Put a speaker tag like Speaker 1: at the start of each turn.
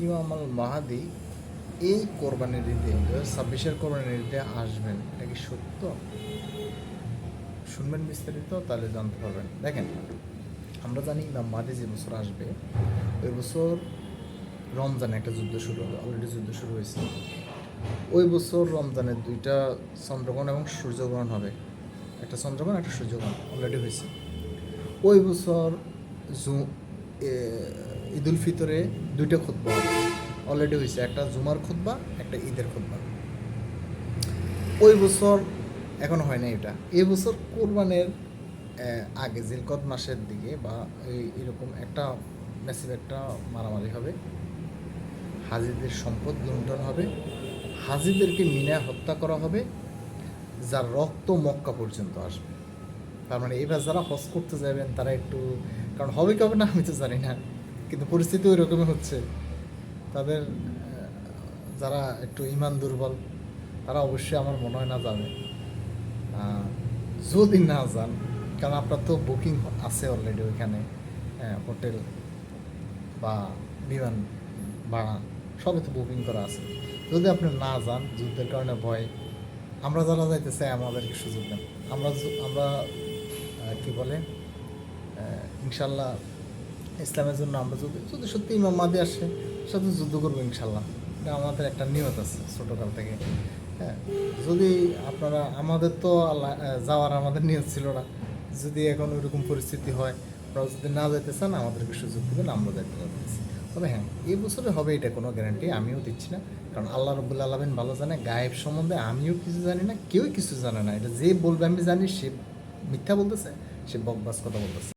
Speaker 1: ইমাম আল মাহাদি এই কোরবানির ঈদে 2026 কোরবানির ঈদে আসবেন, এটা কি সত্য? শুনবেন বিস্তারিত, তাহলে জানতে পারবেন। দেখেন, আমরা জানি ইমাম মাহাদি যে বছর আসবে ওই বছর রমজানে একটা যুদ্ধ শুরু হবে, অলরেডি যুদ্ধ শুরু হয়েছে। ওই বছর রমজানের 2টা চন্দ্রগ্রহণ এবং সূর্যগ্রহণ হবে, একটা চন্দ্রগ্রহণ একটা সূর্যগ্রহণ অলরেডি হয়েছে। ওই বছর ঈদ উল ফিতরে 2টা খুতবা হবে, অলরেডি হয়েছে, একটা জুমার খুতবা একটা ঈদের খুতবা। ওই বছর এখনো হয় না এটা, এই বছর কোরবানের আগে জিলকদ মাসের দিকে বা এরকম একটা ম্যাসিভ একটা মারামারি হবে, হাজিদের সম্পদ লুণ্ঠন হবে, হাজিদেরকে মিনায় হত্যা করা হবে, যার রক্ত মক্কা পর্যন্ত আসবে। তার মানে এবার যারা হজ করতে যাবেন তারা একটু, কারণ হবে কি হবে না আমি তো জানি না, কিন্তু পরিস্থিতি ওই রকমই হচ্ছে। তাদের যারা একটু ইমান দুর্বল তারা অবশ্যই আমার মনে হয় না যাবে। যদি না যান, কারণ আপনার তো বুকিং আছে অলরেডি ওইখানে, হোটেল বা বিমান ভাড়া সবই তো বুকিং করা আছে। যদি আপনি না যান, যুদ্ধের কারণে ভয়, আমরা যারা যাইতে চাই আমাদেরকে সুযোগ দেন। আমরা কি বলে, ইনশাল্লাহ ইসলামের জন্য আমরা যদি যদি সত্যি ইমাম মাহদি আসে সাথে যুদ্ধ করবো ইনশাল্লাহ, এটা আমাদের একটা নিয়ত আছে ছোটোকাল থেকে। হ্যাঁ, যদি আপনারা, আমাদের তো আল্লাহ যাওয়ার আমাদের নিয়ত ছিল না, যদি এখন ওইরকম পরিস্থিতি হয় আপনারা যদি না যেতে চান আমাদেরকে সুযোগ দেবেন, আমরা যাইতে পারতেছি। তবে হ্যাঁ, এই বছরে হবে এটা কোনো গ্যারান্টি আমিও দিচ্ছি না, কারণ আল্লাহ রব্বুল আলামিন ভালো জানে। গায়েব সম্বন্ধে আমিও কিছু জানি না, কেউই কিছু জানে না। এটা যে বলবে আমি জানি সে মিথ্যা বলতেছে, সে বকবাস কথা বলতেছে।